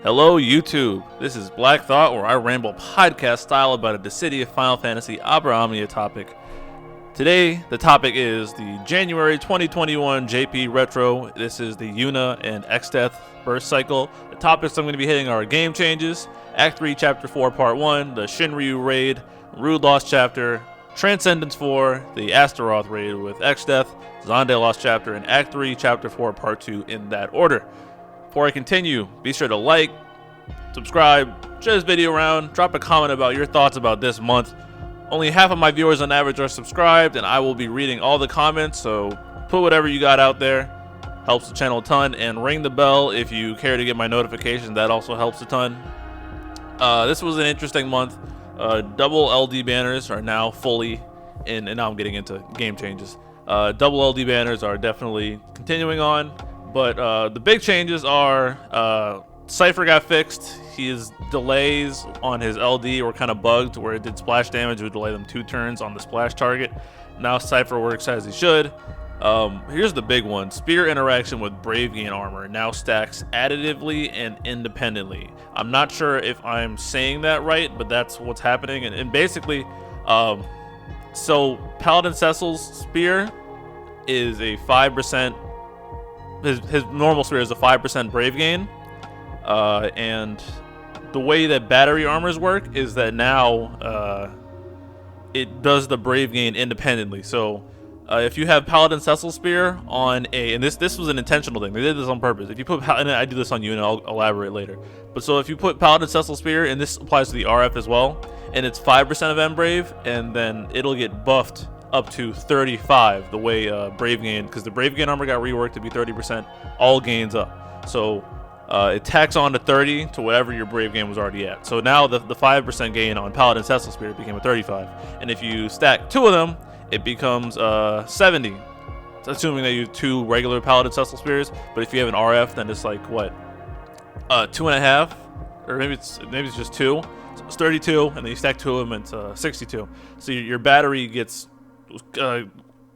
Hello YouTube, this is Black Thought, where I ramble podcast style about a Dissidia Final Fantasy Opera Omnia topic. Today, the topic is the January 2021 JP Retro. This is the Yuna and Exdeath burst cycle. The topics I'm going to be hitting are Game Changes, Act 3 Chapter 4 Part 1, the Shinryu Raid, Rude Lost Chapter, Transcendence 4, the Asteroth Raid with Exdeath, Zonday Lost Chapter, and Act 3 Chapter 4 Part 2 in that order. Before I continue, be sure to like, subscribe, share this video around, drop a comment about your thoughts about this month. Only half of my viewers on average are subscribed, and I will be reading all the comments, so put whatever you got out there. Helps the channel a ton, and ring the bell if you care to get my notifications. That also helps a ton. This was an interesting month. Double LD banners are now fully in, and now I'm getting into game changes. Double LD banners are definitely continuing on. But the big changes are Cypher got fixed. His delays on his LD were kind of bugged, where it did splash damage. It would delay them 2 turns on the splash target. Now Cypher works as he should. Here's the big one. Spear interaction with Brave Gain armor now stacks additively and independently. I'm not sure if I'm saying that right, but that's what's happening. And basically, so Paladin Cecil's spear is a 5%. His normal spear is a 5% Brave Gain, and the way that battery armors work is that now it does the Brave Gain independently. So if you have Paladin Cecil spear on and this was an intentional thing, they did this on purpose. If you put, and I do this on Yuna, I'll elaborate later. But so if you put Paladin Cecil spear, and this applies to the RF as well, and it's 5% of M Brave, and then it'll get buffed up to 35 the way Brave Gain, because the Brave Gain armor got reworked to be 30%, all gains up. So it tacks on to 30 to whatever your Brave Gain was already at. So now the 5% gain on Paladin Cecil Spear became a 35. And if you stack 2 of them, it becomes 70. It's assuming that you have 2 regular Paladin Cecil Spears, but if you have an RF, then it's like, what? 2.5? Or maybe it's just 2. So it's 32, and then you stack 2 of them, it's 62. So your battery gets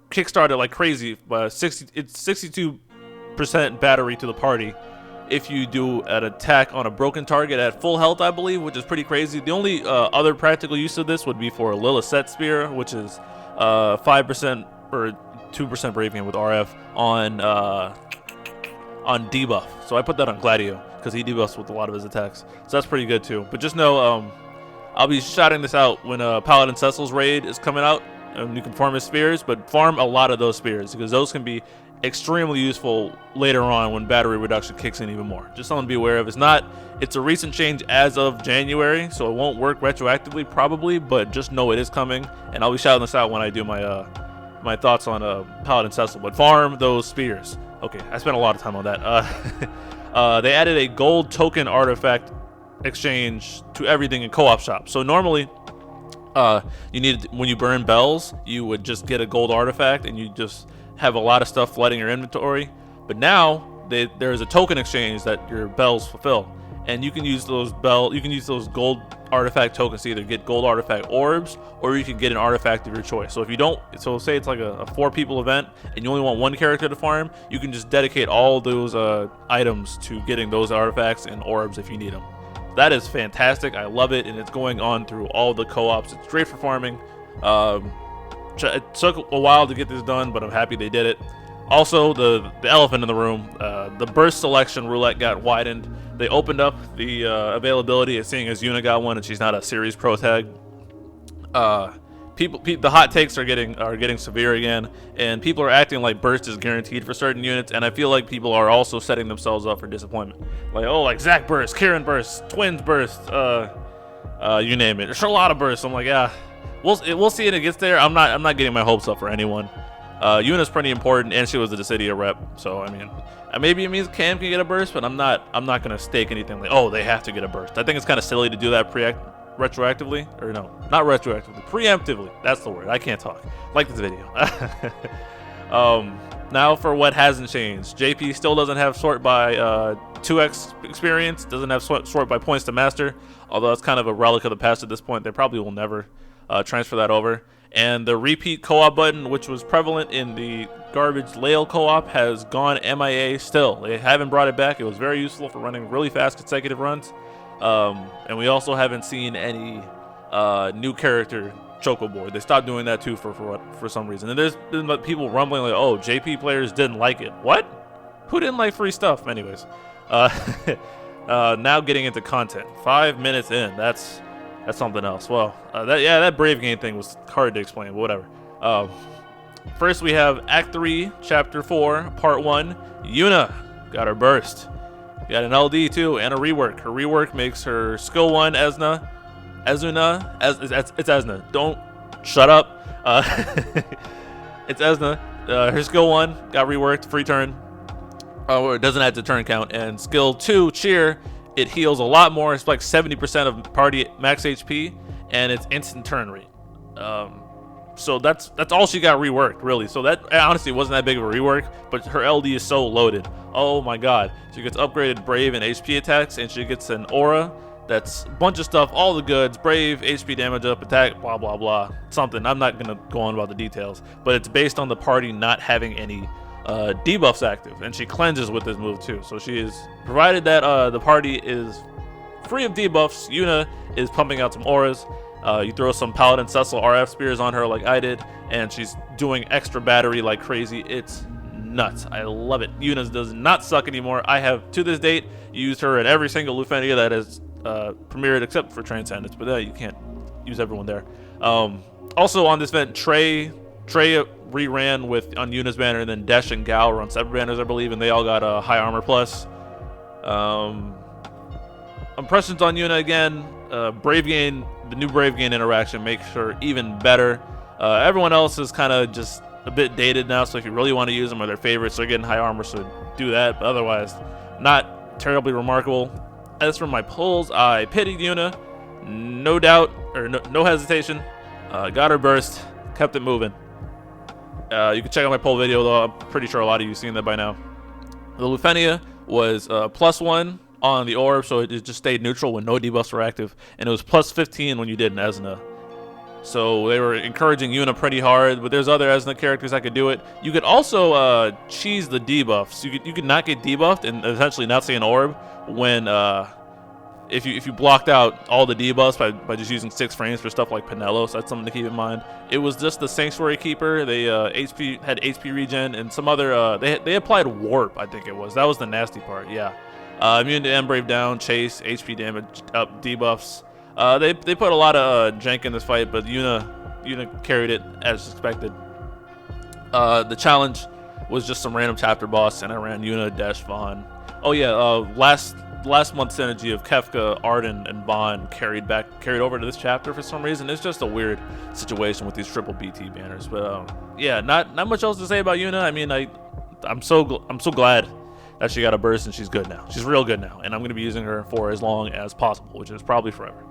kickstarted like crazy. It's 62% battery to the party if you do an attack on a broken target at full health, I believe, which is pretty crazy. The only other practical use of this would be for a Lilith spear, which is 5% or 2% Brave Gain with RF on debuff. So I put that on Gladio because he debuffs with a lot of his attacks, so that's pretty good too. But just know I'll be shouting this out when Paladin Cecil's raid is coming out. And you can farm his spears, but farm a lot of those spears, because those can be extremely useful later on when battery reduction kicks in even more. Just something to be aware of. It's a recent change as of January, so it won't work retroactively probably, but just know it is coming, and I'll be shouting this out when I do my my thoughts on Paladin Cecil. But farm those spears. Okay, I spent a lot of time on that. They added a gold token artifact exchange to everything in co-op shop. So normally you need, when you burn bells, you would just get a gold artifact and you just have a lot of stuff flooding your inventory. But now there's a token exchange that your bells fulfill, and you can use those gold artifact tokens to either get gold artifact orbs, or you can get an artifact of your choice. So if you don't, so say it's like a 4-people event and you only want 1 character to farm, you can just dedicate all those items to getting those artifacts and orbs if you need them. That is fantastic. I love it, and it's going on through all the co-ops. It's great for farming. It took a while to get this done, but I'm happy they did it. Also, the elephant in the room, the burst selection roulette got widened. They opened up the availability, seeing as Yuna got one and she's not a series pro tag. The hot takes are getting severe again, and people are acting like burst is guaranteed for certain units, and I feel like people are also setting themselves up for disappointment. Like, oh, like Zac burst, Kieran burst, Twins burst, you name it. There's a lot of bursts. I'm like, yeah, we'll see when it gets there. I'm not getting my hopes up for anyone. Yuna's pretty important, and she was the Dissidia rep, so I mean, maybe it means Cam can get a burst, but I'm not gonna stake anything like, oh, they have to get a burst. I think it's kind of silly to do that retroactively, or no, not retroactively, preemptively. That's the word. I can't talk. Like this video. Now for what hasn't changed. JP still doesn't have sort by 2x experience, doesn't have sort by points to master, although it's kind of a relic of the past at this point. They probably will never transfer that over. And the repeat co-op button, which was prevalent in the garbage Lail co-op, has gone MIA still. They haven't brought it back. It was very useful for running really fast consecutive runs. And we also haven't seen any new character choco board. They stopped doing that too for some reason. And there's been people rumbling like, oh, JP players didn't like it. What? Who didn't like free stuff? Anyways, now getting into content. 5 minutes in. That's something else. Well, that Brave game thing was hard to explain, but whatever. First, we have Act 3, Chapter 4, Part 1. Yuna got her burst. Got an LD too, and a rework. Her rework makes her skill 1 it's Esna. Don't shut up. It's Esna. Her skill 1 got reworked, free turn. It doesn't add to turn count. And skill 2, Cheer, it heals a lot more. It's like 70% of party max HP, and it's instant turn rate. So that's all she got reworked, really. So that honestly wasn't that big of a rework, but her LD is so loaded. Oh my god. She gets upgraded Brave and HP attacks, and she gets an aura that's a bunch of stuff, all the goods, Brave, HP damage up, attack, blah, blah, blah. Something. I'm not going to go on about the details, but it's based on the party not having any debuffs active, and she cleanses with this move too. So she is, provided that the party is free of debuffs, Yuna is pumping out some auras. You throw some Paladin Cecil RF spears on her like I did, and she's doing extra battery like crazy. It's nuts. I love it. Yuna does not suck anymore. I have, to this date, used her in every single Lufenia that has premiered except for Transcendence, but you can't use everyone there. Also on this event, Trey reran with on Yuna's banner, and then Desh and Gao were on separate banners, I believe, and they all got a high armor plus. Impressions on Yuna again. Brave Gain, the new Brave Gain interaction makes her even better. Everyone else is kind of just a bit dated now, so if you really want to use them or their favorites, they're getting high armor, so do that. But otherwise, not terribly remarkable. As for my pulls, I pitied Yuna, no doubt, or no hesitation. Got her burst, kept it moving. You can check out my poll video, though. I'm pretty sure a lot of you have seen that by now. The Lufenia was +1 on the orb, so it just stayed neutral when no debuffs were active, and it was +15 when you did an Esna. So they were encouraging Yuna pretty hard, but there's other Esna characters that could do it. You could also cheese the debuffs. You could not get debuffed and essentially not see an orb when if you blocked out all the debuffs by just using 6 frames for stuff like Pinello, so that's something to keep in mind. It was just the Sanctuary Keeper. They had HP regen and some other they applied warp, I think it was. That was the nasty part. Yeah. Immune to Embrave down, chase, HP damage up, debuffs. They put a lot of jank in this fight, but Yuna carried it as expected. The challenge was just some random chapter boss, and I ran Yuna, Dash, Vaughn. Oh yeah, last month's synergy of Kefka, Arden, and Vaughn carried over to this chapter for some reason. It's just a weird situation with these triple BT banners. But yeah, not much else to say about Yuna. I mean, I'm so glad that she got a burst and she's good now. She's real good now, and I'm going to be using her for as long as possible, which is probably forever.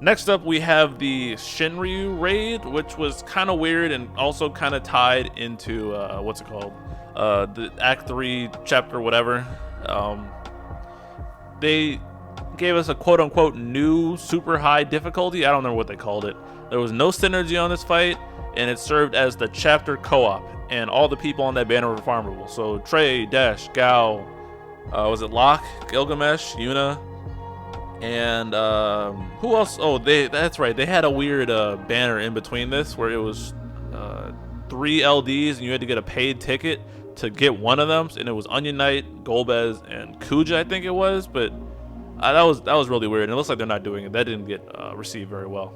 Next up, we have the Shinryu raid, which was kind of weird and also kind of tied into what's it called? The Act 3 chapter whatever. They gave us a quote-unquote new super high difficulty. I don't know what they called it. There was no synergy on this fight, and it served as the chapter co-op, and all the people on that banner were farmable. So Trey, Dash, Gao, was it Locke, Gilgamesh, Yuna, and who else? Oh, that's right. They had a weird banner in between this where it was 3 LDs, and you had to get a paid ticket to get one of them, and it was Onion Knight, Golbez, and Kuja, I think it was. But that was really weird, and it looks like they're not doing it. That didn't get received very well.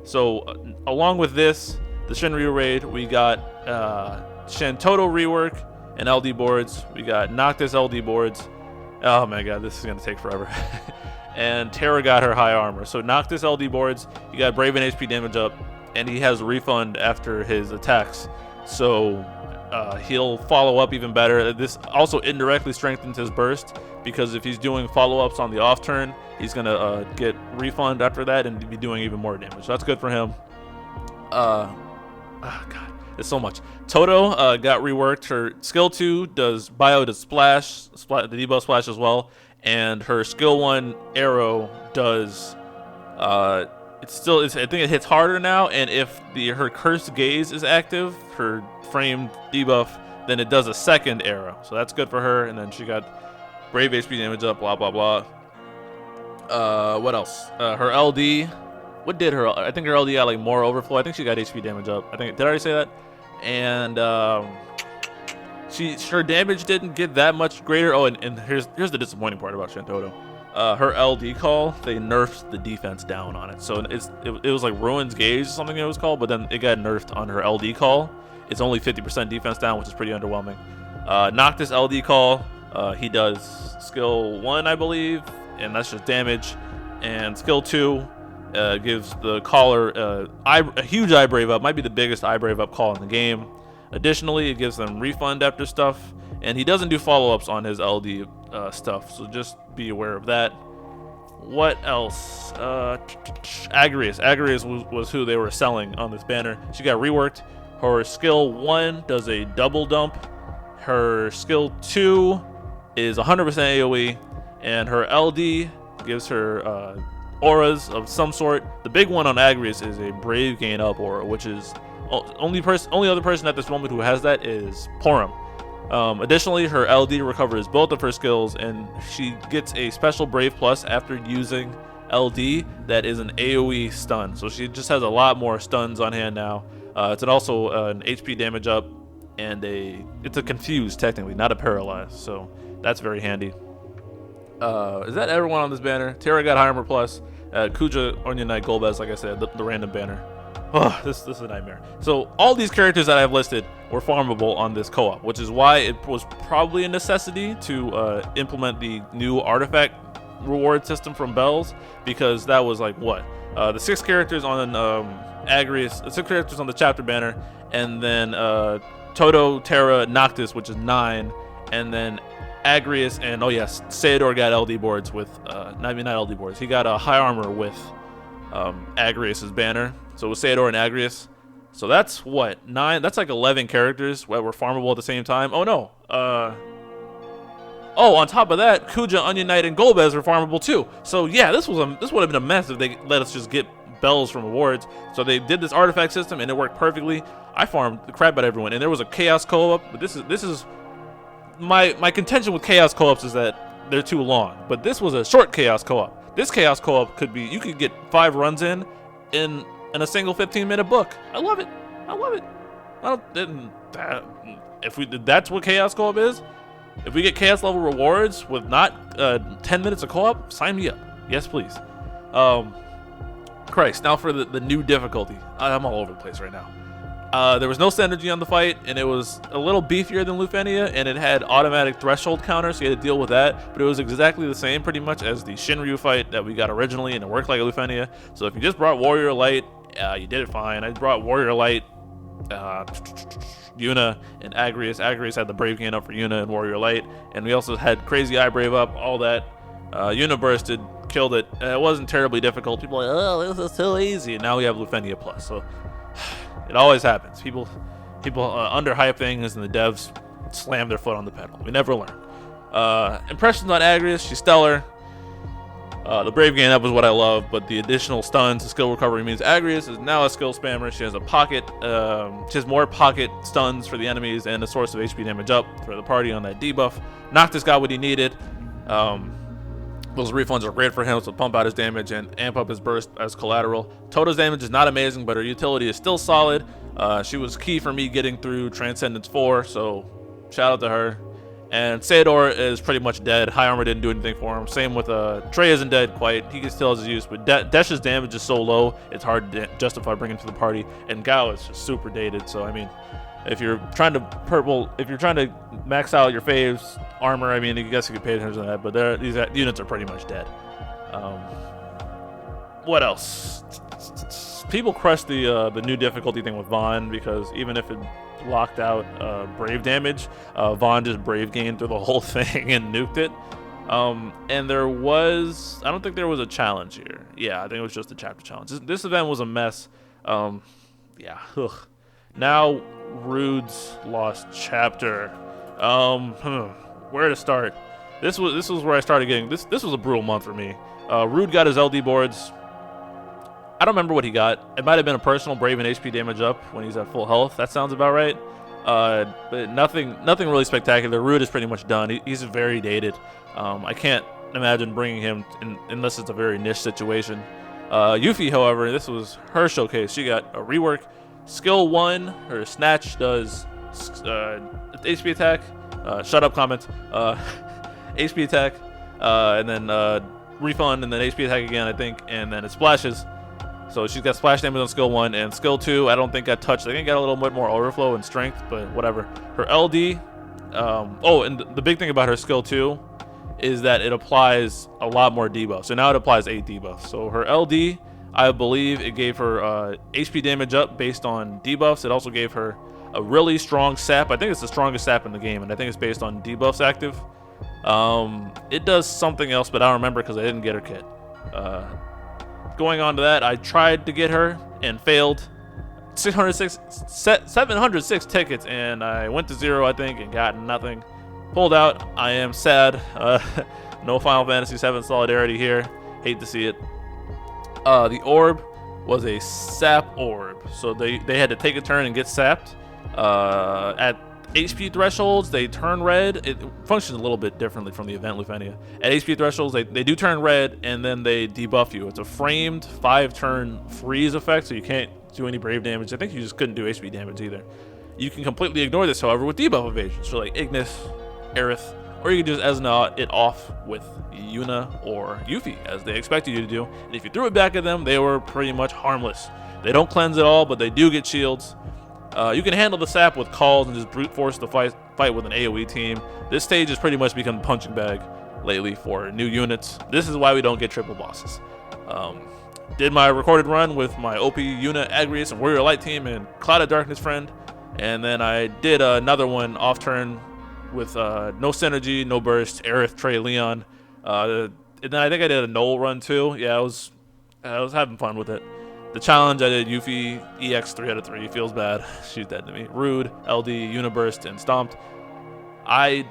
So along with this, the Shinryu raid, we got Shantoto rework and LD boards. We got Noctis LD boards. Oh my god, this is gonna take forever. And Terra got her high armor. So Noctis LD boards, you got Brave and HP damage up, and he has refund after his attacks. So he'll follow up even better. This also indirectly strengthens his burst, because if he's doing follow-ups on the off turn, he's gonna get refund after that and be doing even more damage. So that's good for him. Oh god, there's so much. Toto got reworked. Her skill 2 does splash, the debuff splash as well, and her skill 1 arrow does I think it hits harder now, and if her cursed gaze is active, her framed debuff, then it does a second arrow. So that's good for her. And then she got brave HP damage up, blah blah blah. What else? Her LD. What did her? I think her LD got like more overflow. I think she got HP damage up. Did I already say that? And her damage didn't get that much greater. Oh, and here's the disappointing part about Shintoto. Her LD call, they nerfed the defense down on it. So it was like Ruin's Gaze or something it was called, but then it got nerfed on her LD call. It's only 50% defense down, which is pretty underwhelming. Noctis LD call, he does skill 1, I believe, and that's just damage. And skill 2 gives the caller a huge eye brave up, might be the biggest eye brave up call in the game. Additionally, it gives them refund after stuff, and he doesn't do follow-ups on his LD stuff, so just be aware of that. What else? Agrius. Agrius was who they were selling on this banner. She got reworked. Her skill 1 does a double dump. Her skill 2 is 100% AoE, and her LD gives her auras of some sort. The big one on Agrius is a Brave Gain Up aura, which is only other person at this moment who has that is Porum. Additionally, her LD recovers both of her skills, and she gets a special Brave Plus after using LD that is an AoE stun. So she just has a lot more stuns on hand now. It's also an HP damage up, and it's a confused technically, not a paralyzed. So that's very handy. Is that everyone on this banner? Terra got high armor plus. Kuja, Onion Knight, Golbez, like I said, the random banner. Oh, this is a nightmare. So all these characters that I've listed were farmable on this co-op, which is why it was probably a necessity to implement the new artifact reward system from Bells, because that was like what? The 6 characters on Agrius, 6 characters on the chapter banner, and then Toto, Terra, Noctis, which is 9, and then Agrius, and oh yes, Sayador got LD boards with, not LD boards, he got a high armor with Agrius's banner. So it was Sayador and Agrius. So that's what, 9, that's like 11 characters that were farmable at the same time. Oh no, on top of that, Kuja, Onion Knight, and Golbez were farmable too. So yeah, this would have been a mess if they let us just get bells from rewards. So they did this artifact system and it worked perfectly. I farmed the crap out of everyone, and there was a chaos co-op, but this is my contention with chaos co-ops is that they're too long. But this was a short chaos co-op. This chaos co-op could be, you could get 5 runs in a single 15-minute book. I love it. That's what chaos co-op is. If we get chaos level rewards with not 10 minutes of co-op, sign me up. Yes, please. Christ. Now for the new difficulty. I'm all over the place right now. There was no synergy on the fight, and it was a little beefier than Lufenia, and it had automatic threshold counter, so you had to deal with that. But it was exactly the same, pretty much, as the Shinryu fight that we got originally, and it worked like a Lufenia. So if you just brought Warrior Light, you did it fine. I brought Warrior Light, Yuna, and Agrius. Agrius had the Brave Gain up for Yuna and Warrior Light, and we also had Crazy Eye Brave up, all that. Yuna bursted, killed it. It wasn't terribly difficult. People were like, oh, this is so easy. And now we have Lufenia Plus, so it always happens. People underhype things, and the devs slam their foot on the pedal. We never learn. Impressions on Agrius, she's stellar. The Brave Gain Up is what I love, but the additional stuns, the skill recovery means Agrius is now a skill spammer. She has a pocket, she has more pocket stuns for the enemies and a source of HP damage up for the party on that debuff. Noctis got what he needed. Those refunds are great for him, so pump out his damage and amp up his burst as collateral. Toto's damage is not amazing, but her utility is still solid. She was key for me getting through Transcendence 4, so shout out to her. And Sayador is pretty much dead. High armor didn't do anything for him. Same with Trey isn't dead quite. He still has his use, but Desh's damage is so low, it's hard to justify bringing to the party. And Gao is just super dated, so I mean, if you're trying to max out your faves armor, I mean, I guess you could pay attention to that, but these units are pretty much dead. What else? People crush the new difficulty thing with Vaughn, because even if it locked out Brave damage, Vaughn just Brave gained through the whole thing and nuked it. And I don't think there was a challenge here. Yeah, I think it was just a chapter challenge. This event was a mess. Yeah. Ugh. Now Rude's lost chapter. Where to start? This was where I started getting this was a brutal month for me. Rude got his LD boards. I don't remember what he got. It might have been a personal brave and HP damage up when he's at full health. That sounds about right. But nothing really spectacular. Rude is pretty much done. He's very dated. I can't imagine bringing him in unless it's a very niche situation. Yuffie, however, this was her showcase. She got a rework. Skill 1, her snatch does HP attack. Shut up, comment. HP attack, and then refund, and then HP attack again, I think, and then it splashes. So she's got splash damage on skill 1, and skill 2, I don't think got touched. I think it got a little bit more overflow and strength, but whatever. Her LD, and the big thing about her skill 2 is that it applies a lot more debuffs. So now it applies 8 debuffs. So her LD, I believe it gave her HP damage up based on debuffs. It also gave her a really strong sap. I think it's the strongest sap in the game, and I think it's based on debuffs active. It does something else, but I don't remember because I didn't get her kit. Going on to that, I tried to get her and failed. 706 tickets, and I went to 0, I think, and got nothing. Pulled out. I am sad. No Final Fantasy VII solidarity here. Hate to see it. The orb was a sap orb, so they had to take a turn and get sapped. At HP thresholds, they turn red. It functions a little bit differently from the event Lufenia. At HP thresholds, they do turn red, and then they debuff you. It's a framed 5-turn freeze effect, so you can't do any brave damage. I think you just couldn't do HP damage either. You can completely ignore this, however, with debuff evasion. So like Ignis, Aerith, or you can just Esna it off with Yuna or Yuffie, as they expected you to do. And if you threw it back at them, they were pretty much harmless. They don't cleanse at all, but they do get shields. You can handle the sap with calls and just brute force the fight with an AoE team. This stage has pretty much become punching bag lately for new units. This is why we don't get triple bosses. Did my recorded run with my OP Yuna, Agrius, and Warrior Light team and Cloud of Darkness friend. And then I did another one off turn with no synergy, no burst, Aerith, Trey, Leon. And then I think I did a Null run too. Yeah, I was having fun with it. The challenge I did Yuffie EX 3 out of 3. Feels bad. She's dead to me. Rude, LD, Uniburst, and Stomped. I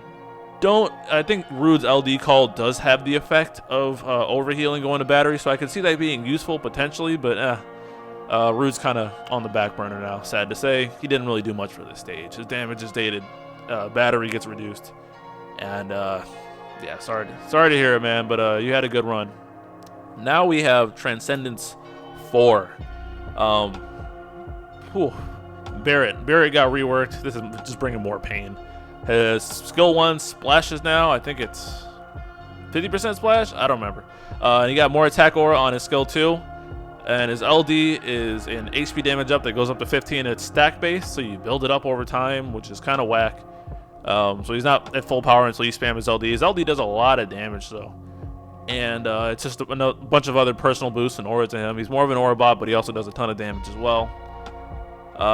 think Rude's LD call does have the effect of overhealing going to battery, so I can see that being useful potentially, but Rude's kind of on the back burner now, sad to say. He didn't really do much for this stage. His damage is dated. Battery gets reduced. And yeah, sorry to hear it, man, but you had a good run. Now we have Transcendence 4. Barrett got reworked. This is just bringing more pain. His skill 1 splashes now. I think it's 50% splash. I don't remember. And he got more attack aura on his skill 2. And his LD is an HP damage up that goes up to 15. It's stack based, so you build it up over time, which is kind of whack. So he's not at full power until you spam his LD. His LD does a lot of damage though. And it's just a bunch of other personal boosts and aura to him. He's more of an aura bot, but he also does a ton of damage as well.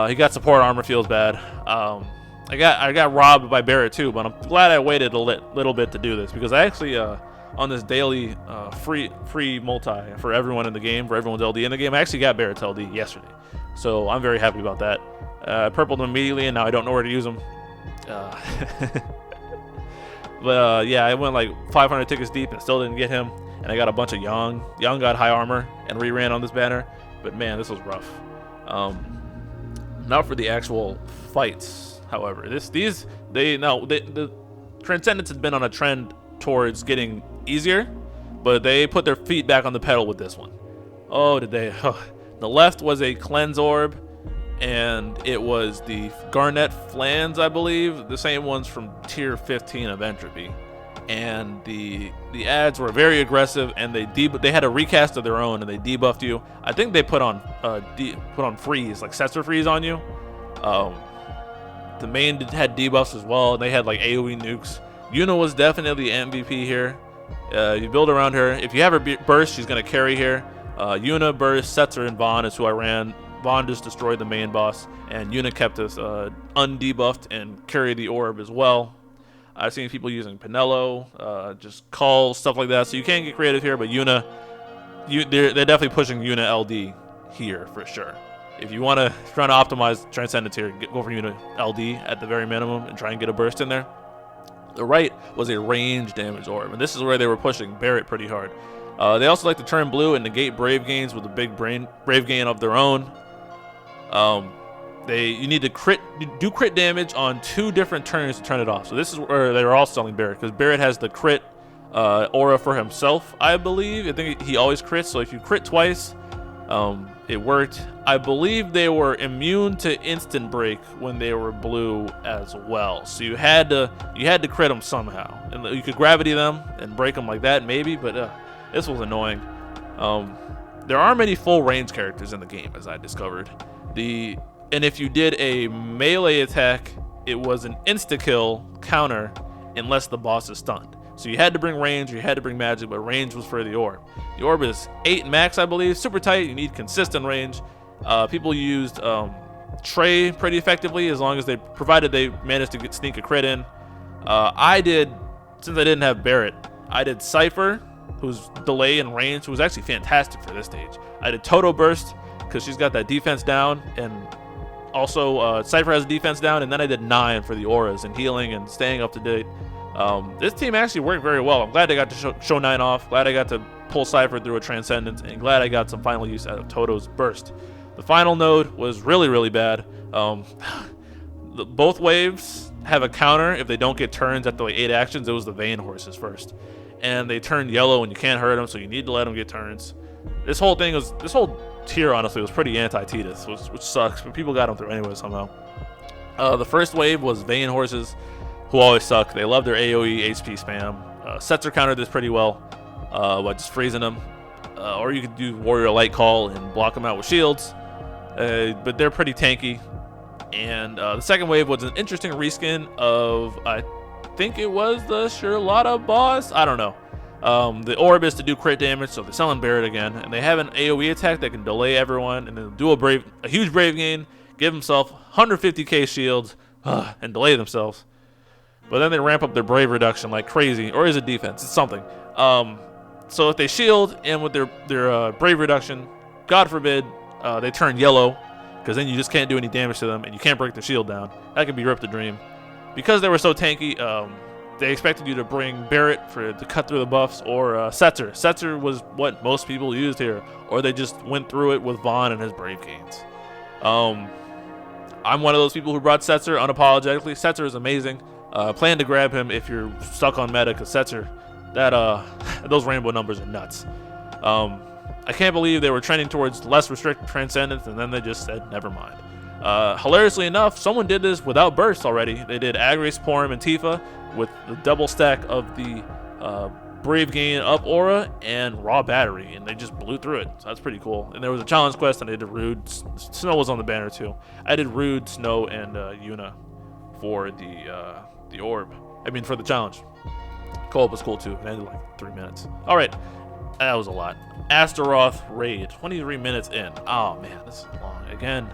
He got support armor, feels bad. I got robbed by Barrett too, but I'm glad I waited a little bit to do this, because I actually on this daily free multi for everyone in the game, for everyone's LD in the game, I actually got Barrett's LD yesterday, so I'm very happy about that. I purpled him immediately, and now I don't know where to use him. But yeah, I went like 500 tickets deep and still didn't get him, and I got a bunch of Yang. Yang got high armor and re-ran on this banner, but man, this was rough. Now for the actual fights, however, the Transcendence has been on a trend towards getting easier, but they put their feet back on the pedal with this one. Oh, did they? The left was a cleanse orb, and it was the Garnet Flans, I believe, the same ones from tier 15 of Entropy. And the ads were very aggressive, and they had a recast of their own, and they debuffed you. I think they put on freeze, like Sensor Freeze on you. The main had debuffs as well, and they had like AoE nukes. Yuna was definitely MVP here. You build around her. If you have her burst, she's gonna carry here. Yuna, burst, Setzer, and Vaughn is who I ran. Vaughn just destroyed the main boss, and Yuna kept us undebuffed and carried the orb as well. I've seen people using Pinello, just calls, stuff like that, so you can get creative here, but Yuna, they're definitely pushing Yuna LD here for sure. If you want to try to optimize Transcendence here, go for Yuna LD at the very minimum and try and get a burst in there. The right was a range damage orb, and this is where they were pushing Barrett pretty hard. They also like to turn blue and negate brave gains with a big brave gain of their own. You need to do crit damage on 2 different turns to turn it off. So this is where they were all selling Barret, because Barret has the crit aura for himself, I believe. I think he always crits, so if you crit twice, it worked. I believe they were immune to instant break when they were blue as well. So you had to crit them somehow, and you could gravity them and break them like that maybe, but this was annoying. There are many full range characters in the game, as I discovered. And if you did a melee attack, it was an insta-kill counter unless the boss is stunned. So you had to bring range, or you had to bring magic, but range was for the orb. The orb is 8 max, I believe, super tight. You need consistent range. People used Trey pretty effectively, provided they managed to sneak a crit in. Since I didn't have Barret, I did Cypher, whose delay and range was actually fantastic for this stage. I did Toto Burst, because she's got that defense down, and also Cypher has defense down, and then I did 9 for the auras and healing and staying up to date. This team actually worked very well. I'm glad I got to show 9 off, glad I got to pull Cypher through a Transcendence, and glad I got some final use out of Toto's Burst. The final node was really, really bad. Both waves have a counter if they don't get turns after like 8 actions. It was the Vane horses first, and they turned yellow and you can't hurt them, so you need to let them get turns. This whole tier honestly was pretty anti-Tidus, which sucks, but people got them through anyway somehow. The first wave was Vane horses, who always suck. They love their AoE HP spam. Setzer countered this pretty well by just freezing them, or you could do Warrior Light Call and block them out with shields, but they're pretty tanky. And the second wave was an interesting reskin of, I think it was the Charlotta boss, I don't know. The orb is to do crit damage, so they're selling Barret again, and they have an AoE attack that can delay everyone, and then do a huge brave gain, give themselves 150k shields, and delay themselves. But then they ramp up their brave reduction like crazy, or is it defense? It's something. So if they shield and with their brave reduction, God forbid they turn yellow, because then you just can't do any damage to them, and you can't break the shield down. That could be ripped a dream. Because they were so tanky, they expected you to bring Barret to cut through the buffs, or Setzer. Setzer was what most people used here, or they just went through it with Vaughn and his brave gains. I'm one of those people who brought Setzer unapologetically. Setzer is amazing. Plan to grab him if you're stuck on meta, because Setzer, those rainbow numbers are nuts. I can't believe they were trending towards less restricted Transcendence, and then they just said never mind. Hilariously enough, someone did this without bursts already. They did Agris, Porum, and Tifa with the double stack of the Brave Gain up aura and raw battery, and they just blew through it. So that's pretty cool. And there was a challenge quest, and I did Rude. Snow was on the banner too. I did Rude, Snow, and Yuna for the orb. I mean, for the challenge. Co-op was cool too. It ended like 3 minutes. All right, that was a lot. Asteroth raid, 23 minutes in. Oh man, this is long again.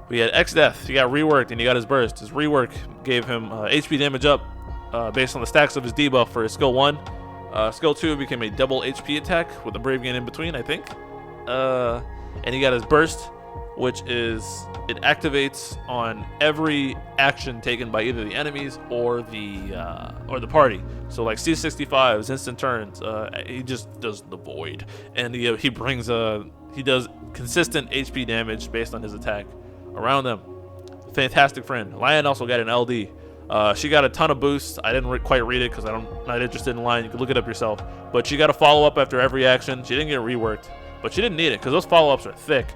We had Exdeath. He got reworked and he got his burst. His rework gave him HP damage up based on the stacks of his debuff for his skill 1. Skill 2 became a double HP attack with a brave gain in between, I think. And he got his burst, which is it activates on every action taken by either the enemies or the party. So like C65's instant turns, he just does the void, and he brings he does consistent HP damage based on his attack around them. Fantastic friend. Lion also got an LD. She got a ton of boosts. I didn't quite read it because I'm not interested in Lion. You can look it up yourself. But she got a follow up after every action. She didn't get reworked, but she didn't need it because those follow ups are thick.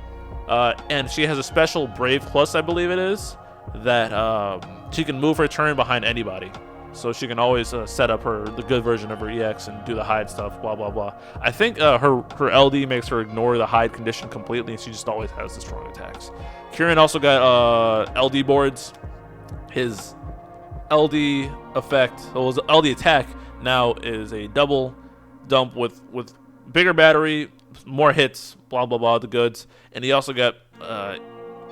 And she has a special Brave Plus, I believe it is, that she can move her turn behind anybody. So she can always set up the good version of her EX and do the hide stuff, blah, blah, blah. I think her LD makes her ignore the hide condition completely, and she just always has the strong attacks. Kieran also got LD boards. His LD effect, his LD attack now is a double dump with bigger battery, more hits, blah, blah, blah, the goods. And he also got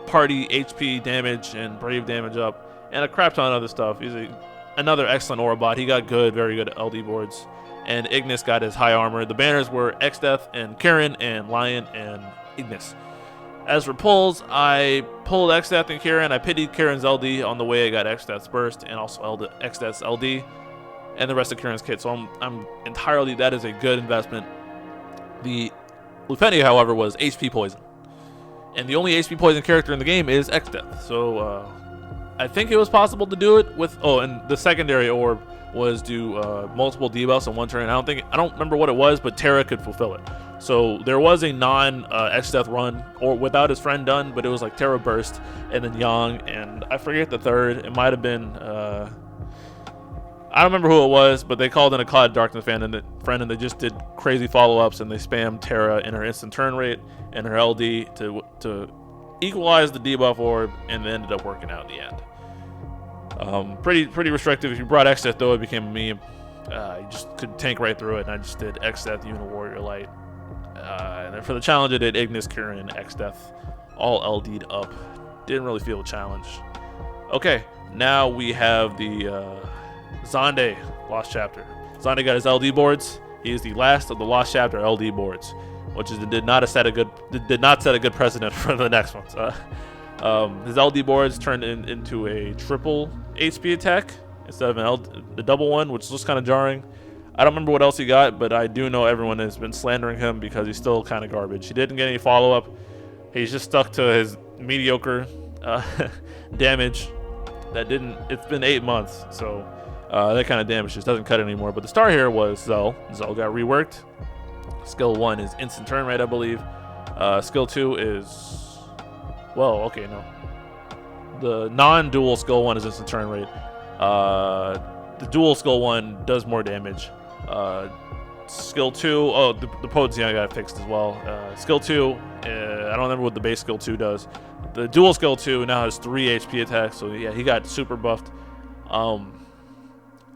party HP damage and brave damage up, and a crap ton of other stuff. He's another excellent aura bot. He got very good LD boards. And Ignis got his high armor. The banners were Exdeath and Kieran and Lion and Ignis. As for pulls, I pulled Exdeath and Kieran. I pitied Kieran's LD on the way. I got Exdeath's burst and also Exdeath's LD. and the rest of Kieran's kit. So I'm entirely, that is a good investment. The Lufenia, however, was HP poison, and the only HP poison character in the game is Exdeath. So I think it was possible to do it with, and the secondary orb was do multiple debuffs in one turn. I don't remember what it was, but Terra could fulfill it. So there was a non-Exdeath run, or without his friend done, but it was like Terra Burst, and then Yang, and I forget the third. It might have been, I don't remember who it was, but they called in a Cloud Darkness friend, and they just did crazy follow-ups, and they spammed Terra in her instant turn rate and her LD to equalize the debuff orb, and they ended up working out in the end. Pretty restrictive. If you brought Exdeath, though, it became a meme. You just could tank right through it, and I just did Exdeath, Yuna, Warrior Light. And then for the challenge, I did Ignis, Kieran, and Exdeath, all LD'd up. Didn't really feel a challenge. Okay, now we have the Zonday Lost Chapter. Zonday got his LD boards. He is the last of the Lost Chapter LD boards, which did not set a good precedent for the next ones. His LD boards turned into a triple HP attack instead of the double one, which is just kind of jarring. I don't remember what else he got, but I do know everyone has been slandering him because he's still kind of garbage. He didn't get any follow-up. He's just stuck to his mediocre damage. It's been 8 months, so that kind of damage just doesn't cut it anymore. But the star here was Zell. Zell got reworked. Skill 1 is instant turn rate, I believe. Skill 2 is... Well, okay, no. The non-dual skill 1 is instant turn rate. The dual skill 1 does more damage. Skill 2, the potency I got fixed as well. Skill 2, I don't remember what the base skill 2 does. The dual skill 2 now has 3 HP attacks, so yeah, he got super buffed.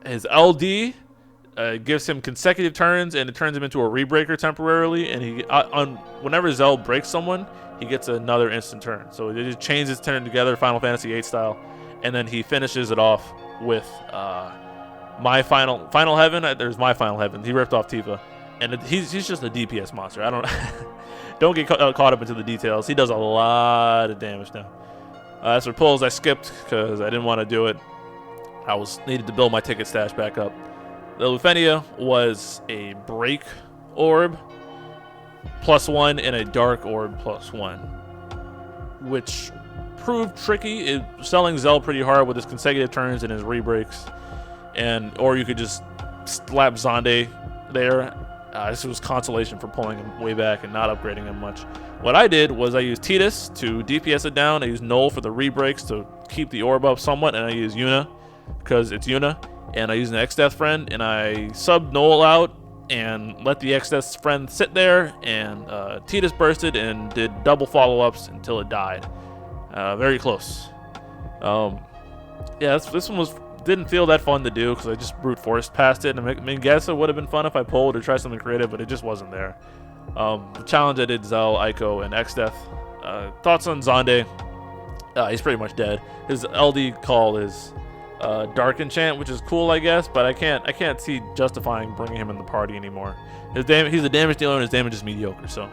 His LD gives him consecutive turns, and it turns him into a rebreaker temporarily, and he whenever Zell breaks someone, he gets another instant turn. So it just chains his turn together, Final Fantasy VIII style, and then he finishes it off with my final heaven. There's my final heaven. He ripped off Tifa, and he's just a DPS monster. I don't get caught up into the details. He does a lot of damage now. As for pulls, I skipped because I didn't want to do it. I needed to build my ticket stash back up. The Lufenia was a break orb +1 and a dark orb +1, which proved tricky. Selling Zell pretty hard with his consecutive turns and his rebreaks, or you could just slap Zonday there. This was consolation for pulling him way back and not upgrading him much. What I did was I used Titus to DPS it down. I used Null for the rebreaks to keep the orb up somewhat, and I used Yuna because it's Yuna, and I used an Exdeath friend, and I subbed Null out and let the Exdeath friend sit there, and Titus bursted and did double follow-ups until it died. Very close. Yeah, this one didn't feel that fun to do because I just brute forced past it. I mean, guess it would have been fun if I pulled or tried something creative, but it just wasn't there. The challenge I did Zell, Aiko, and Exdeath. Thoughts on Zonday? He's pretty much dead. His LD call is Dark Enchant, which is cool, I guess, but I can't see justifying bringing him in the party anymore. He's a damage dealer, and his damage is mediocre. So,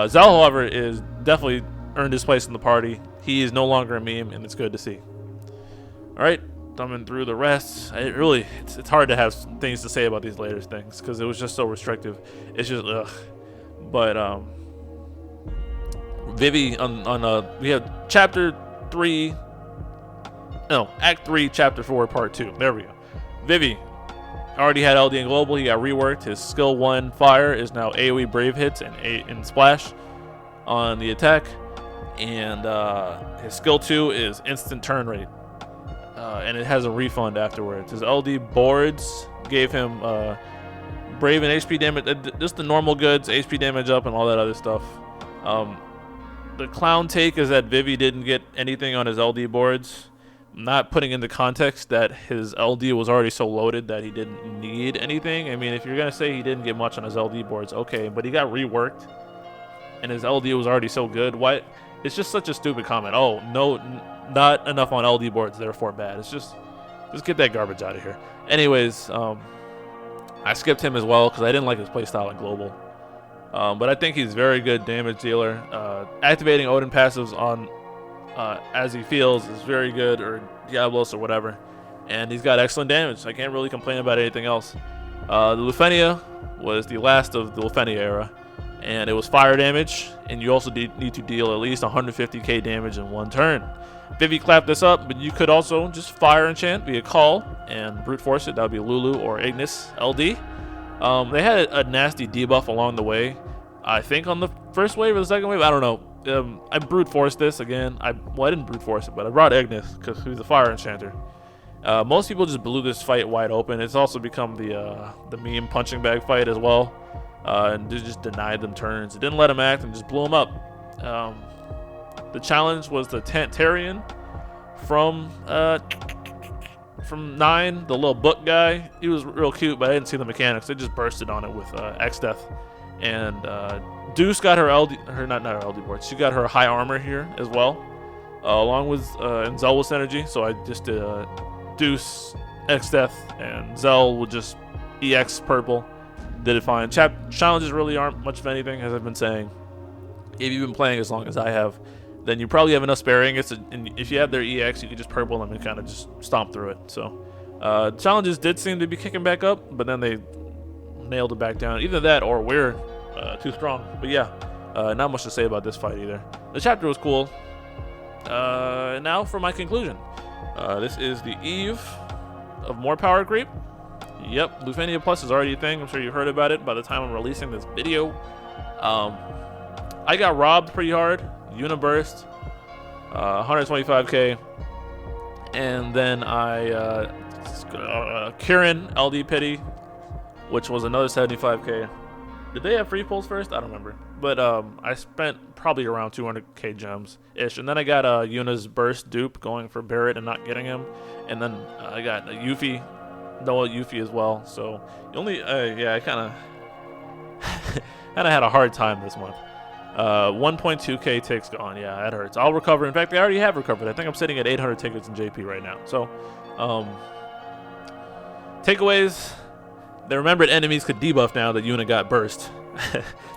Zell, however, is definitely earned his place in the party. He is no longer a meme, and it's good to see. All right, thumbing through the rest. It's hard to have things to say about these later things because it was just so restrictive. It's just ugh. But Vivi we have chapter 3. No, Act 3, Chapter 4, Part 2. There we go. Vivi already had LD and Global. He got reworked. His Skill 1 Fire is now AoE Brave Hits and Splash on the attack. And his Skill 2 is Instant Turn Rate. And it has a refund afterwards. His LD boards gave him Brave and HP damage. Just the normal goods, HP damage up, and all that other stuff. The clown take is that Vivi didn't get anything on his LD boards. Not putting into context that his LD was already so loaded that he didn't need anything. I mean, if you're going to say he didn't get much on his LD boards, okay, but he got reworked, and his LD was already so good. Why? It's just such a stupid comment. Oh, no, not enough on LD boards, therefore bad. It's just get that garbage out of here. Anyways, I skipped him as well because I didn't like his playstyle in Global. But I think he's very good damage dealer. Activating Odin passives on as he feels is very good, or Diablos or whatever. and he's got excellent damage. I can't really complain about anything else. The Lufenia was the last of the Lufenia era, and it was fire damage, and you also need to deal at least 150k damage in one turn. Vivi clapped this up, but you could also just fire enchant via call and brute force it. That would be Lulu or Ignis LD. They had a nasty debuff along the way. I think on the first wave or the second wave, I don't know. I brute forced this again. I didn't brute force it, but I brought Ignis because he's a fire enchanter. Most people just blew this fight wide open. It's also become the meme punching bag fight as well, and they just denied them turns. It didn't let them act and just blew them up. The challenge was the Tantarian from 9, the little book guy. He was real cute, but I didn't see the mechanics. They just bursted on it with Exdeath. And Deuce got her not her LD board. She got her high armor here as well, along with and Zell with synergy. So I just did Deuce, Exdeath, and Zell with just EX purple. Did it fine. Challenges really aren't much of anything, as I've been saying. If you've been playing as long as I have, then you probably have enough sparing. And if you have their EX, you can just purple them and kind of just stomp through it. So challenges did seem to be kicking back up, but then they nailed it back down. Either that or we're too strong. But yeah, not much to say about this fight either. The chapter was cool. Now for my conclusion. This is the eve of more power creep. Yep, Lufenia Plus is already a thing. I'm sure you heard about it by the time I'm releasing this video. I got robbed pretty hard. Yuna burst, 125k, and then I Kirin LD pity, which was another 75k. Did they have free pulls first? I don't remember, but I spent probably around 200k gems ish, and then I got Yuna's burst dupe going for Barrett and not getting him, and then I got Yuffie, Noah Yuffie as well. So only yeah, I kind of had a hard time this month. 1.2k ticks gone. Yeah, that hurts. I'll recover. In fact, I already have recovered. I think I'm sitting at 800 tickets in JP right now. So, takeaways. The remembered enemies could debuff now that Yuna got burst,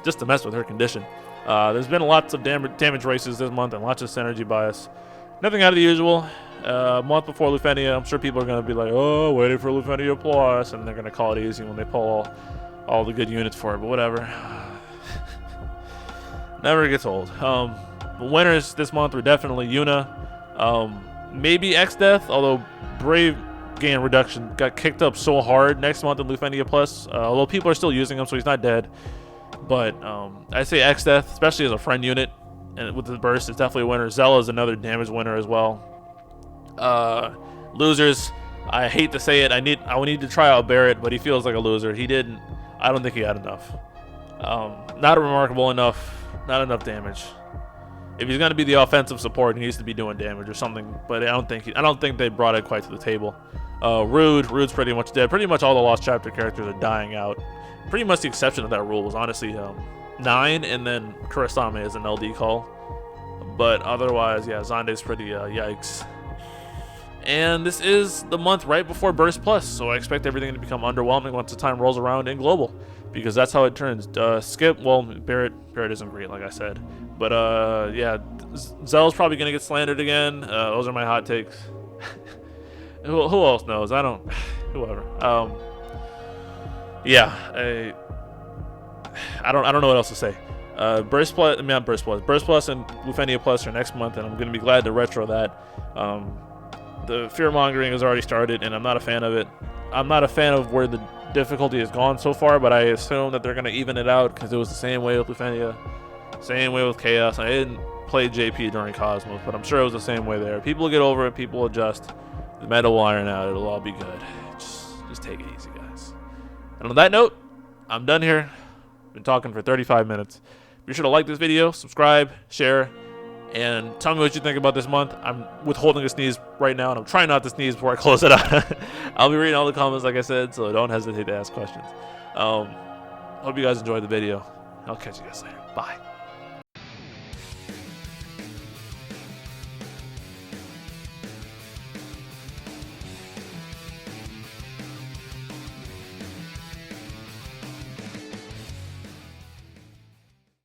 just to mess with her condition. There's been lots of damage races this month and lots of synergy bias. Nothing out of the usual. A month before Lufenia, I'm sure people are going to be like, oh, waiting for Lufenia Plus, and they're going to call it easy when they pull all the good units for it, but whatever. Never gets old. The winners this month were definitely Yuna, maybe Exdeath, although Brave gain reduction got kicked up so hard next month in Lufenia Plus, although people are still using him, so he's not dead. But I say Exdeath, especially as a friend unit, and with the burst, is definitely a winner. Zella is another damage winner as well. Losers, I hate to say it, I would need to try out Barrett, but he feels like a loser. He didn't. I don't think he had enough. Not remarkable enough. Not enough damage. If he's gonna be the offensive support, he needs to be doing damage or something. But I don't think they brought it quite to the table. Rude's pretty much dead. Pretty much all the Lost Chapter characters are dying out. Pretty much the exception of that rule was honestly 9, and then Kurasame is an LD call. But otherwise, yeah, Zonday's pretty yikes. And this is the month right before Burst Plus, so I expect everything to become underwhelming once the time rolls around in Global, because that's how it turns. Skip, well, Barrett isn't great, like I said. But yeah, Zell's probably going to get slandered again. Those are my hot takes. Who else knows? I don't... Whoever. Yeah, I don't know what else to say. Burst Plus and Lufenia Plus are next month, and I'm going to be glad to retro that. The fear-mongering has already started, and I'm not a fan of it. I'm not a fan of where the difficulty has gone so far, but I assume that they're going to even it out, because it was the same way with Lufenia, same way with Chaos. I didn't play JP during Cosmos, but I'm sure it was the same way there. People get over it, people adjust. The meta will iron out. It'll all be good. Just take it easy, guys. And on that note, I'm done here. Been talking for 35 minutes. Be sure to like this video, subscribe, share, and tell me what you think about this month. I'm withholding a sneeze right now, and I'm trying not to sneeze before I close it out. I'll be reading all the comments, like I said, so don't hesitate to ask questions. Hope you guys enjoyed the video. I'll catch you guys later. Bye.